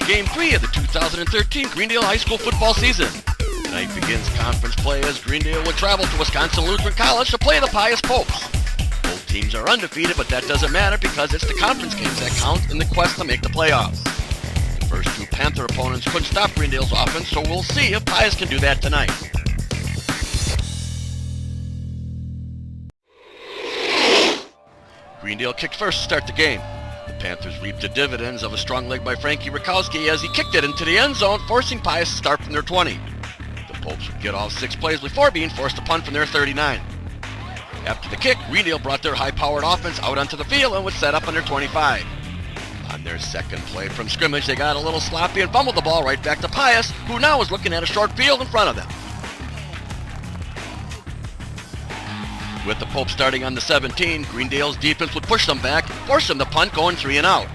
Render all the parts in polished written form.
Game 3 of the 2013 Greendale High School football season. Tonight begins conference play as Greendale will travel to Wisconsin Lutheran College to play the Pius Popes. Both teams are undefeated, but that doesn't matter because it's the conference games that count in the quest to make the playoffs. The first two Panther opponents couldn't stop Greendale's offense, so we'll see if Pius can do that tonight. Greendale kicked first to start the game. The Panthers reaped the dividends of a strong leg by Frankie Rakowski as he kicked it into the end zone, forcing Pius to start from their 20. The Popes would get all 6 plays before being forced to punt from their 39. After the kick, Greendale brought their high-powered offense out onto the field and would set up on their 25. On their second play from scrimmage, they got a little sloppy and fumbled the ball right back to Pius, who now was looking at a short field in front of them. With the Popes starting on the 17, Greendale's defense would push them back, force them to punt, going 3 and out.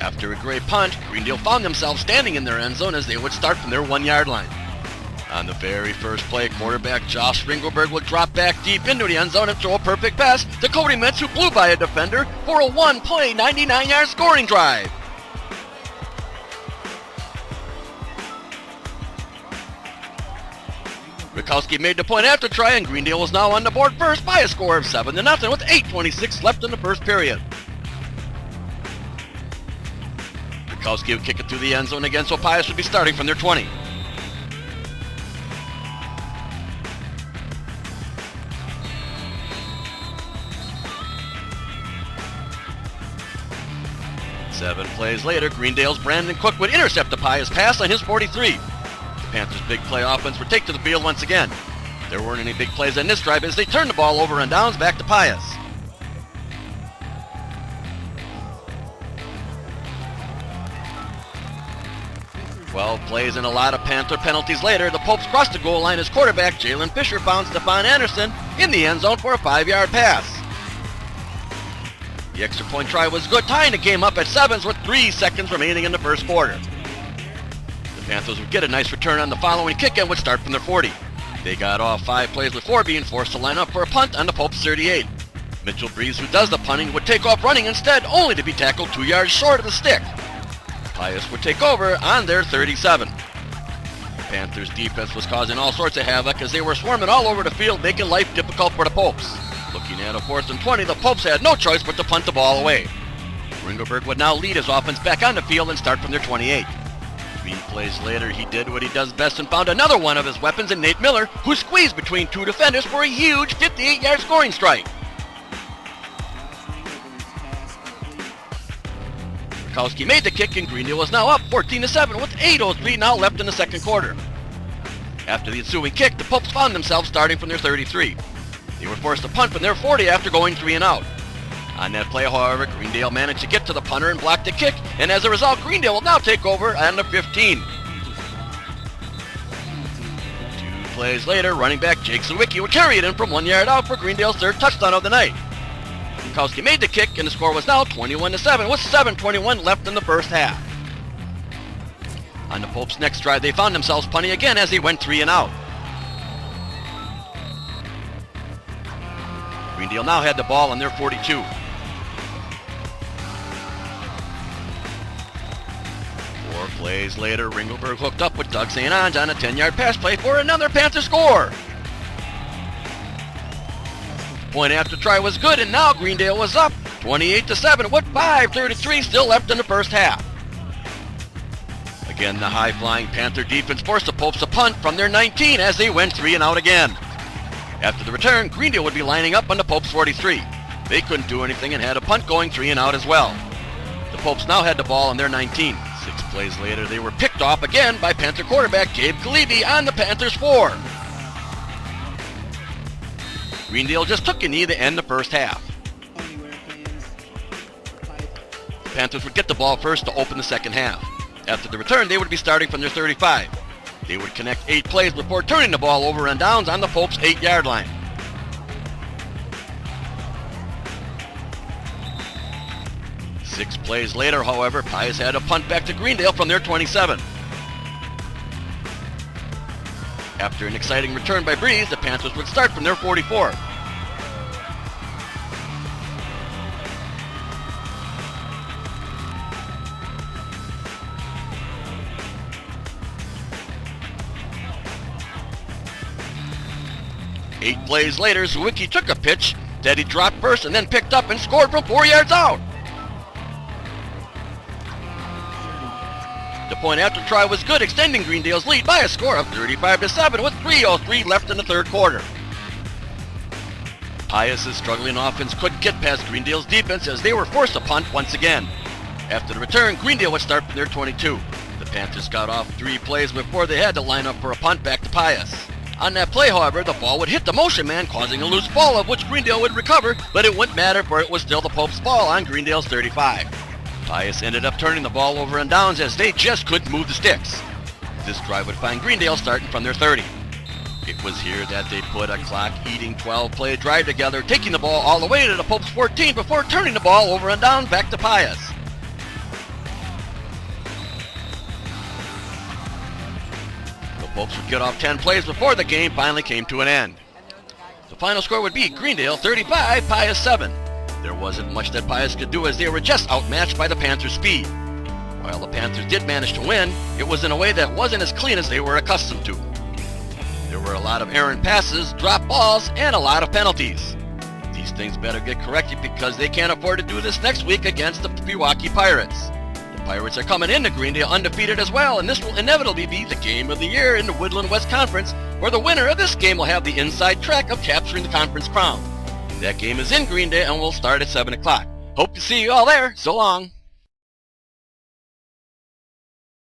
After a great punt, Greendale found themselves standing in their end zone as they would start from their 1-yard line. On the very first play, quarterback Josh Ringelberg would drop back deep into the end zone and throw a perfect pass to Cody Metz, who blew by a defender for a 1-play, 99-yard scoring drive. Rakowski made the point after try, and Greendale was now on the board first by a score of 7-0 with 8:26 left in the first period. Rakowski would kick it through the end zone again, so Pius would be starting from their 20. Seven plays later, Greendale's Brandon Cook would intercept the Pius pass on his 43. Panthers' big play offense would take to the field once again. There weren't any big plays on this drive as they turned the ball over on downs back to Pius. Well, plays and a lot of Panther penalties later, the Popes crossed the goal line as quarterback Jalen Fisher found Stephon Anderson in the end zone for a 5-yard pass. The extra point try was good, tying the game up at 7 with 3 seconds remaining in the first quarter. The Panthers would get a nice return on the following kick and would start from their 40. They got off 5 plays before being forced to line up for a punt on the Popes' 38. Mitchell Breeze, who does the punting, would take off running instead, only to be tackled 2 yards short of the stick. Pius would take over on their 37. The Panthers' defense was causing all sorts of havoc as they were swarming all over the field, making life difficult for the Popes. Looking at a 4th and 20, the Popes had no choice but to punt the ball away. Ringelberg would now lead his offense back on the field and start from their 28. 3 plays later, he did what he does best and found another one of his weapons in Nate Miller, who squeezed between 2 defenders for a huge 58-yard scoring strike. Rakowski made the kick, and Greendale was now up 14-7 with 8:03 now left in the second quarter. After the ensuing kick, the Popes found themselves starting from their 33. They were forced to punt from their 40 after going 3 and out. On that play, however, Greendale managed to get to the punter and block the kick, and as a result, Greendale will now take over on the 15. 2 plays later, running back Jake Sawicki would carry it in from 1 yard out for Greendale's 3rd touchdown of the night. Rakowski made the kick, and the score was now 21-7 with 7:21 left in the first half. On the Popes' next drive, they found themselves punting again as they went 3 and out. Greendale now had the ball on their 42. 4 plays later, Ringelberg hooked up with Doug St. Ange on a 10-yard pass play for another Panther score. Point after try was good, and now Greendale was up 28-7 with 5:33 still left in the first half. Again, the high-flying Panther defense forced the Popes to punt from their 19 as they went 3 and out again. After the return, Greendale would be lining up on the Popes' 43. They couldn't do anything and had a punt going 3 and out as well. The Popes now had the ball on their 19. 6 plays later, they were picked off again by Panther quarterback Gabe Kalibi on the Panthers' 4. Greendale just took a knee to end the first half. The Panthers would get the ball first to open the second half. After the return, they would be starting from their 35. They would connect 8 plays before turning the ball over on downs on the Popes' 8-yard line. Six plays later, however, Pius had a punt back to Greendale from their 27. After an exciting return by Breeze, the Panthers would start from their 44. 8 plays later, Zwicky took a pitch that he dropped first and then picked up and scored from 4 yards out. The point after try was good, extending Greendale's lead by a score of 35-7 with 3:03 left in the third quarter. Pius' struggling offense couldn't get past Greendale's defense as they were forced to punt once again. After the return, Greendale would start from their 22. The Panthers got off 3 plays before they had to line up for a punt back to Pius. On that play, however, the ball would hit the motion man, causing a loose ball of which Greendale would recover, but it wouldn't matter for it was still the Pope's ball on Greendale's 35. Pius ended up turning the ball over on downs as they just couldn't move the sticks. This drive would find Greendale starting from their 30. It was here that they put a clock-eating 12-play drive together, taking the ball all the way to the Pope's 14 before turning the ball over and down back to Pius. The Popes would get off 10 plays before the game finally came to an end. The final score would be Greendale 35, Pius 7. There wasn't much that Pius could do as they were just outmatched by the Panthers' speed. While the Panthers did manage to win, it was in a way that wasn't as clean as they were accustomed to. There were a lot of errant passes, dropped balls, and a lot of penalties. These things better get corrected because they can't afford to do this next week against the Pewaukee Pirates. The Pirates are coming into Greendale undefeated as well, and this will inevitably be the game of the year in the Woodland West Conference, where the winner of this game will have the inside track of capturing the conference crown. That game is in Greendale and will start at 7 o'clock. Hope to see you all there. So long.